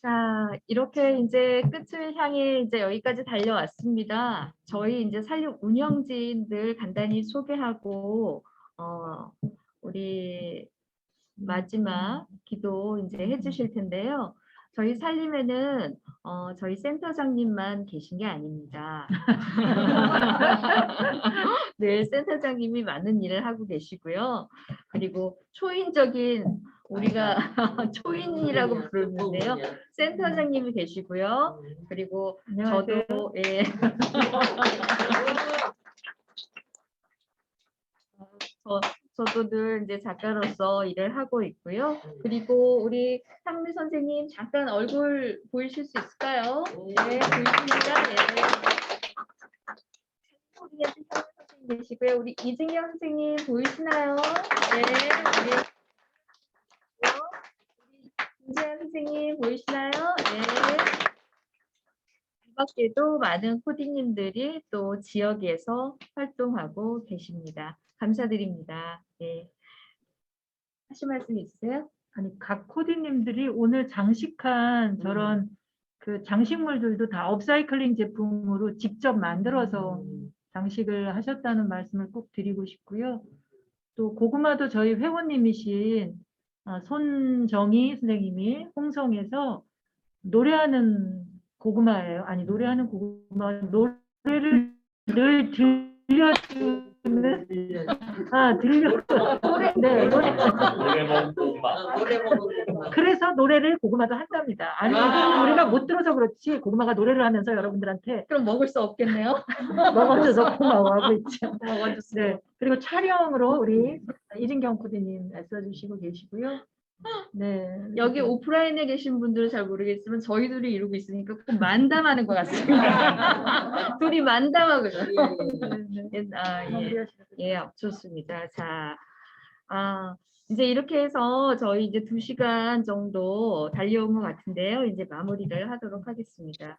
자, 이렇게 이제 끝을 향해 이제 여기까지 달려왔습니다. 저희 이제 살림 운영진들 간단히 소개하고 우리 마지막 기도 이제 해주실 텐데요. 저희 살림에는 저희 센터장님만 계신 게 아닙니다. 네, 센터장님이 많은 일을 하고 계시고요. 그리고 초인적인 우리가 초인이라고 부르는데요. 센터장님이 계시고요. 그리고 안녕하세요. 저도 예. 저도 늘 이제 작가로서 일을 하고 있고요. 그리고 우리 상미 선생님 잠깐 얼굴 보이실 수 있을까요? 네, 보이십니까? 네. 우리 상미 선생님 계시고요. 우리 이승현 선생님 보이시나요? 네. 우리 김재현 선생님 보이시나요? 네. 이 밖에도 많은 코디님들이 또 지역에서 활동하고 계십니다. 감사드립니다. 네. 하실 말씀 있으세요? 아니, 각 코디님들이 오늘 장식한 저런 그 장식물들도 다 업사이클링 제품으로 직접 만들어서 장식을 하셨다는 말씀을 꼭 드리고 싶고요. 또 고구마도 저희 회원님이신 손정희 선생님이 홍성에서 노래하는 고구마예요. 아니, 노래하는 고구마, 노래를 늘 들려주는 노래 먹는 고구마. 그래서 노래를 고구마도 한답니다. 아니, 우리가 못 들어서 그렇지 고구마가 노래를 하면서 여러분들한테 그럼 먹을 수 없겠네요. 먹어줘서 고마워하고 있죠. 네. 그리고 촬영으로 우리 이진경 코디님 애써주시고 계시고요. 네. 여기 오프라인에 계신 분들은 잘 모르겠지만 저희 둘이 이루고 있으니까 꼭 만담하는 것 같습니다. 둘이 만담하고 있어요. 예, 좋습니다. 자, 이제 이렇게 해서 저희 이제 2시간 정도 달려온 것 같은데요. 이제 마무리를 하도록 하겠습니다.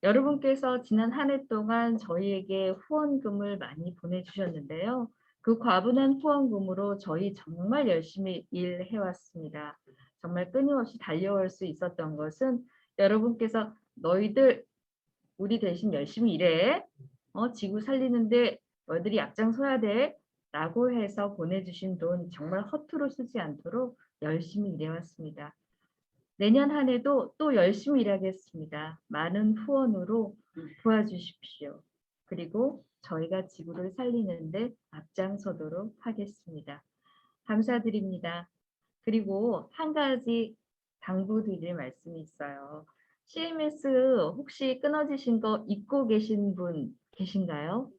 여러분께서 지난 한 해 동안 저희에게 후원금을 많이 보내주셨는데요. 그 과분한 후원금으로 저희 정말 열심히 일해왔습니다. 정말 끊임없이 달려올 수 있었던 것은 여러분께서 너희들 우리 대신 열심히 일해. 지구 살리는데 너희들이 앞장서야 돼. 라고 해서 보내주신 돈 정말 허투루 쓰지 않도록 열심히 일해왔습니다. 내년 한 해도 또 열심히 일하겠습니다. 많은 후원으로 도와주십시오. 그리고 저희가 지구를 살리는데 앞장서도록 하겠습니다. 감사드립니다. 그리고 한 가지 당부드릴 말씀이 있어요. CMS 혹시 끊어지신 거 잊고 계신 분 계신가요?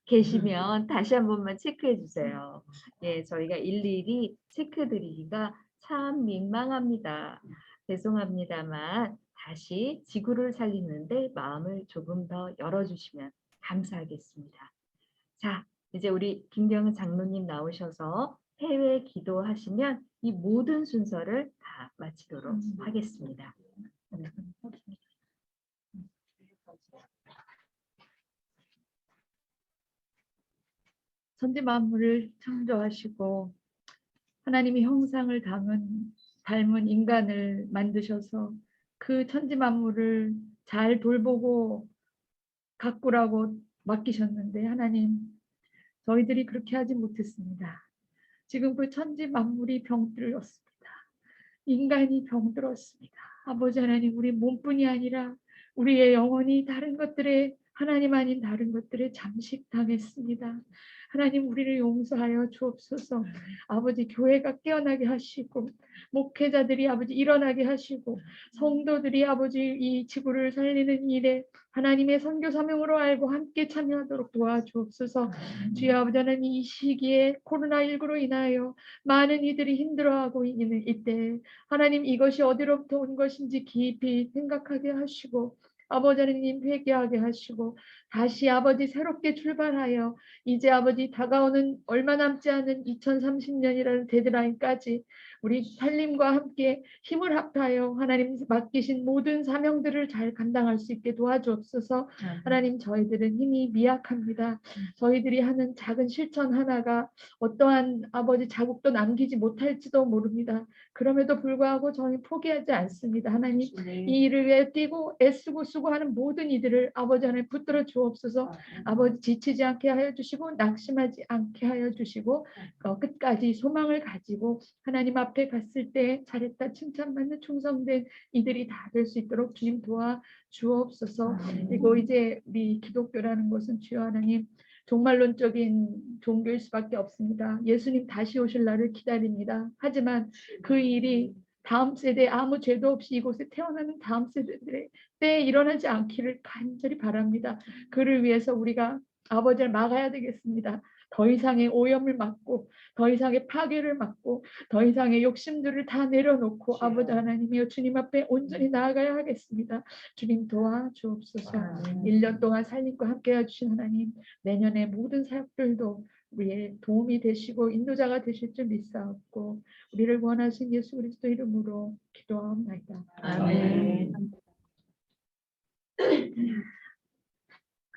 계시면 다시 한 번만 체크해 주세요. 예, 저희가 일일이 체크 드리기가 참 민망합니다. 죄송합니다만 다시 지구를 살리는데 마음을 조금 더 열어주시면 감사하겠습니다. 자, 이제 우리 김경은 장로님 나오셔서 해외 기도하시면 이 모든 순서를 다 마치도록 하겠습니다. 천지 만물을 창조하시고 하나님의 형상을 닮은 인간을 만드셔서 그 천지 만물을 잘 돌보고 가꾸라고 맡기셨는데 하나님, 저희들이 그렇게 하지 못했습니다. 지금 그 천지 만물이 병들었습니다. 인간이 병들었습니다. 아버지 하나님, 우리 몸뿐이 아니라 우리의 영혼이 다른 것들에 하나님 아닌 다른 것들에 잠식당했습니다. 하나님, 우리를 용서하여 주옵소서. 아버지, 교회가 깨어나게 하시고 목회자들이 아버지 일어나게 하시고 성도들이 아버지 이 지구를 살리는 일에 하나님의 선교 사명으로 알고 함께 참여하도록 도와주옵소서. 주여 아버지 하나님, 이 시기에 코로나19로 인하여 많은 이들이 힘들어하고 있는 이때 하나님, 이것이 어디로부터 온 것인지 깊이 생각하게 하시고 아버지 하나님 회개하게 하시고 다시 아버지 새롭게 출발하여 이제 아버지 다가오는 얼마 남지 않은 2030년이라는 데드라인까지 우리 살림과 함께 힘을 합하여 하나님 맡기신 모든 사명들을 잘 감당할 수 있게 도와주옵소서. 하나님, 저희들은 힘이 미약합니다. 저희들이 하는 작은 실천 하나가 어떠한 아버지 자국도 남기지 못할지도 모릅니다. 그럼에도 불구하고 저희 포기하지 않습니다. 하나님, 이 일을 위해 뛰고 애쓰고 수고하는 모든 이들을 아버지 하나님 붙들어 주옵소서. 아버지 지치지 않게 하여 주시고 낙심하지 않게 하여 주시고 끝까지 소망을 가지고 하나님 앞에 갔을 때 잘했다 칭찬받는 충성된 이들이 다 될 수 있도록 주님 도와 주옵소서. 그리고 이제 우리 기독교라는 것은 주여 하나님 종말론적인 종교일 수밖에 없습니다. 예수님 다시 오실 날을 기다립니다. 하지만 그 일이 다음 세대 아무 죄도 없이 이곳에 태어나는 다음 세대들의 때에 일어나지 않기를 간절히 바랍니다. 그를 위해서 우리가 아버지를 막아야 되겠습니다. 더 이상의 오염을 막고 더 이상의 파괴를 막고 더 이상의 욕심들을 다 내려놓고 아버지 하나님이여 주님 앞에 온전히 나아가야 하겠습니다. 주님 도와주옵소서. 1년 동안 살림과 함께 해주신 하나님, 내년에 모든 사역들도 우리의 도움이 되시고 인도자가 되실 줄 믿사옵고 우리를 구원하신 예수 그리스도 이름으로 기도하옵나이다. 아멘.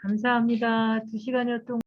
감사합니다. 2시간여 동안